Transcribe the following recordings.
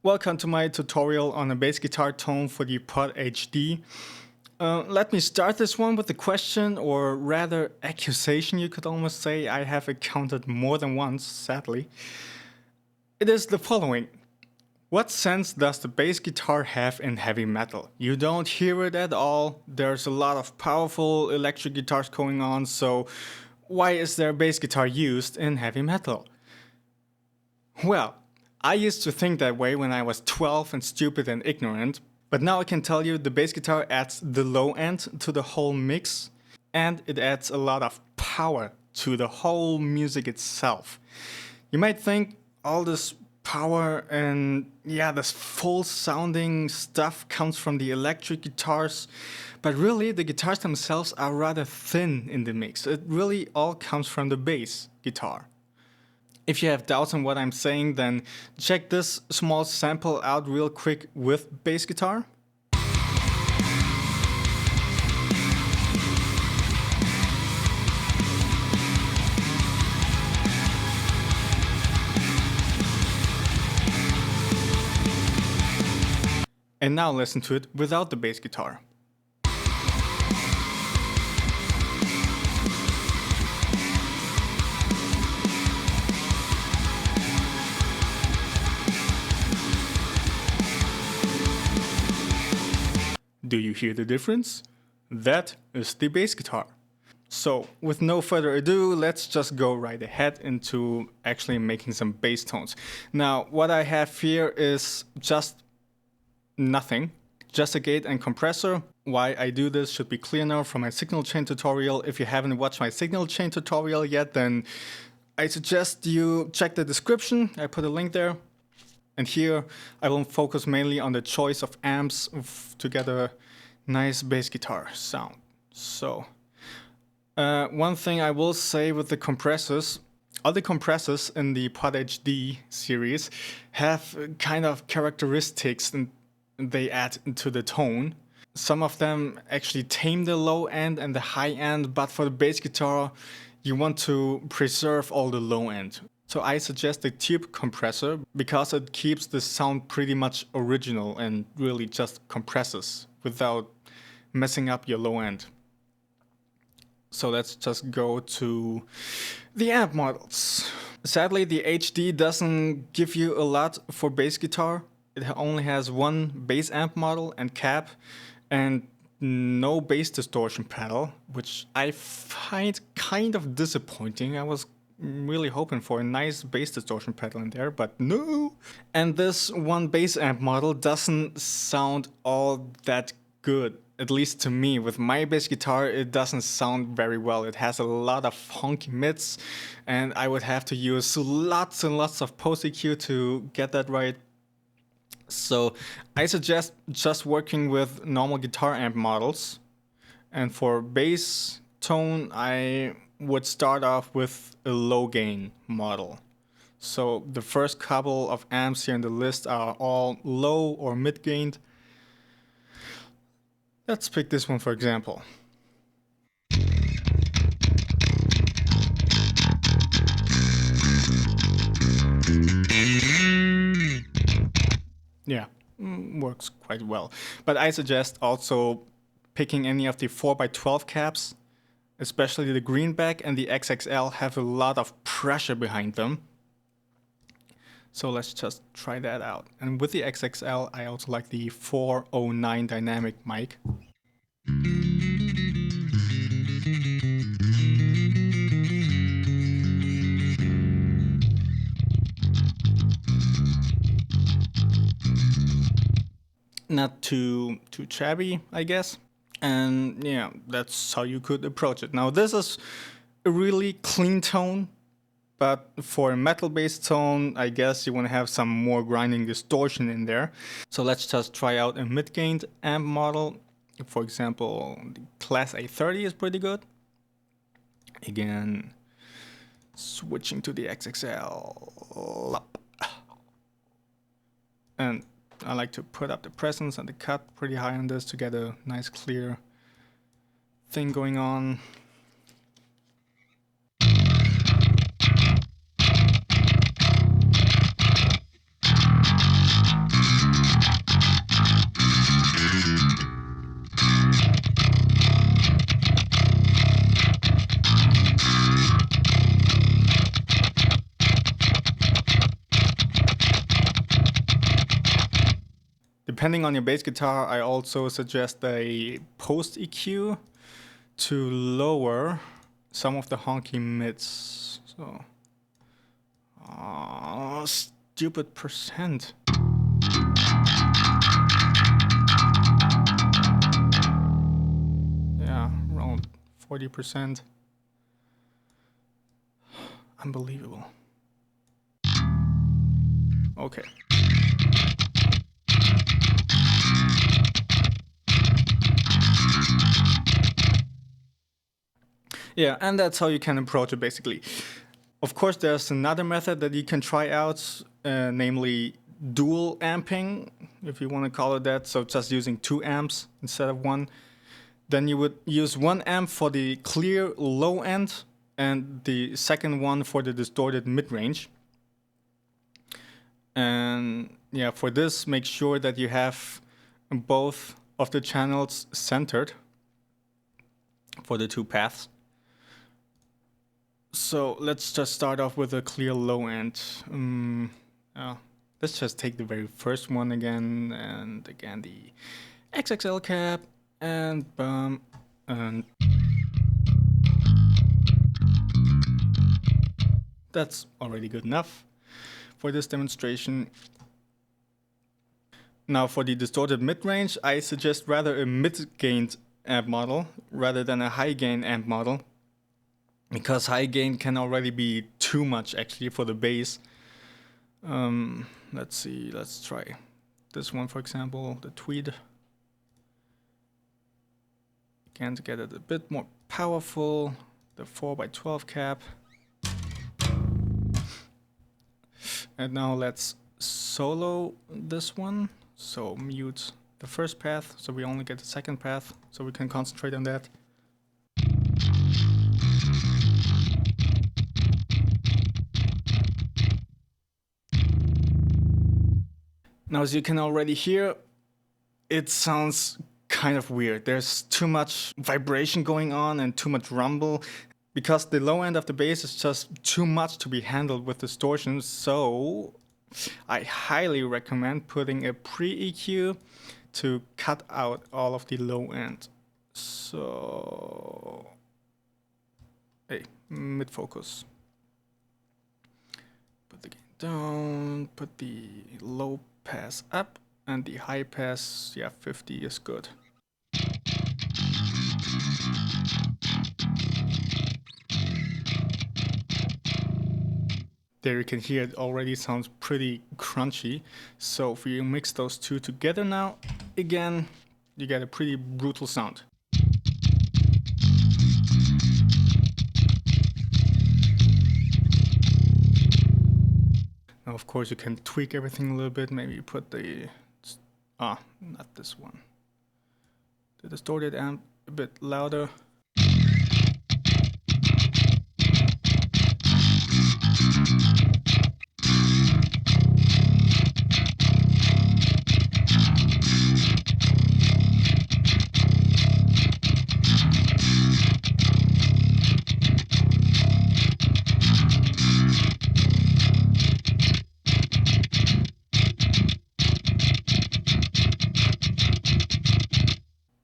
Welcome to my tutorial on a bass guitar tone for the Pod HD. Let me start this one with a question, or rather accusation you could almost say. I have encountered more than once, sadly. It is the following. What sense does the bass guitar have in heavy metal? You don't hear it at all. There's a lot of powerful electric guitars going on, so why is there a bass guitar used in heavy metal? Well, I used to think that way when I was 12 and stupid and ignorant, but now I can tell you the bass guitar adds the low end to the whole mix, and it adds a lot of power to the whole music itself. You might think all this power and this full sounding stuff comes from the electric guitars, but really the guitars themselves are rather thin in the mix. It really all comes from the bass guitar. If you have doubts on what I'm saying, then check this small sample out real quick with bass guitar. And now listen to it without the bass guitar. Do you hear the difference? That is the bass guitar. So, with no further ado, let's just go right ahead into actually making some bass tones. Now, what I have here is just nothing, just a gate and compressor. Why I do this should be clear now from my signal chain tutorial. If you haven't watched my signal chain tutorial yet, then I suggest you check the description. I put a link there. And here I will focus mainly on the choice of amps to get a nice bass guitar sound. So, one thing I will say with the compressors, all the compressors in the Pod HD series have kind of characteristics and they add to the tone. Some of them actually tame the low end and the high end, but for the bass guitar, you want to preserve all the low end. So I suggest the tube compressor because it keeps the sound pretty much original and really just compresses without messing up your low end. So let's just go to the amp models. Sadly, the HD doesn't give you a lot for bass guitar. It only has one bass amp model and cab and no bass distortion pedal, which I find kind of disappointing. I was really hoping for a nice bass distortion pedal in there, but no. And this one bass amp model doesn't sound all that good, at least to me. With my bass guitar, it doesn't sound very well. It has a lot of honky mids, and I would have to use lots and lots of post EQ to get that right. So I suggest just working with normal guitar amp models. And for bass tone, I would start off with a low gain model. So the first couple of amps here in the list are all low or mid gained. Let's pick this one for example. Yeah, works quite well. But I suggest also picking any of the 4x12 cabs. Especially the greenback and the XXL have a lot of pressure behind them. So let's just try that out. And with the XXL, I also like the 409 dynamic mic. Not too shabby, I guess. And yeah, that's how you could approach it. Now this is a really clean tone, but for a metal-based tone, I guess you want to have some more grinding distortion in there. So let's just try out a mid-gained amp model. For example, the Class A30 is pretty good. Again, switching to the XXL. And I like to put up the presence and the cut pretty high on this to get a nice clear thing going on. Depending on your bass guitar, I also suggest a post EQ to lower some of the honky mids. So, stupid percent. Yeah, around 40%. Unbelievable. Okay. Yeah, and that's how you can approach it basically. Of course, there's another method that you can try out, namely dual amping, if you want to call it that. So just using 2 amps instead of 1. Then you would use 1 amp for the clear low end and the second one for the distorted mid-range. And yeah, for this, make sure that you have both of the channels centered for the 2 paths. So let's just start off with a clear low end. Let's just take the very first one again, and again the XXL cap, and bum, and that's already good enough for this demonstration. Now for the distorted mid-range, I suggest rather a mid-gained amp model rather than a high-gain amp model, because high gain can already be too much actually for the bass. Let's see, let's try this one for example, the Tweed. Again, to get it a bit more powerful, the 4x12 cap. And now let's solo this one. So mute the first path, so we only get the second path, so we can concentrate on that. Now, as you can already hear, it sounds kind of weird. There's too much vibration going on and too much rumble, because the low end of the bass is just too much to be handled with distortion. So I highly recommend putting a pre-EQ to cut out all of the low end. So, hey, mid-focus. Put the gain down, put the low pass up, and the high pass, yeah, 50 is good. There you can hear it already sounds pretty crunchy. So if you mix those two together now, again, you get a pretty brutal sound. Now, of course, you can tweak everything a little bit. Maybe you put the, not this one. The distorted amp a bit louder.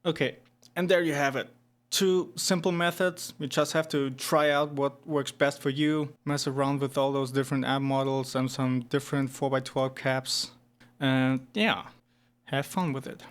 Okay, and there you have it. 2 simple methods. You just have to try out what works best for you, mess around with all those different amp models and some different 4x12 caps, and yeah, have fun with it.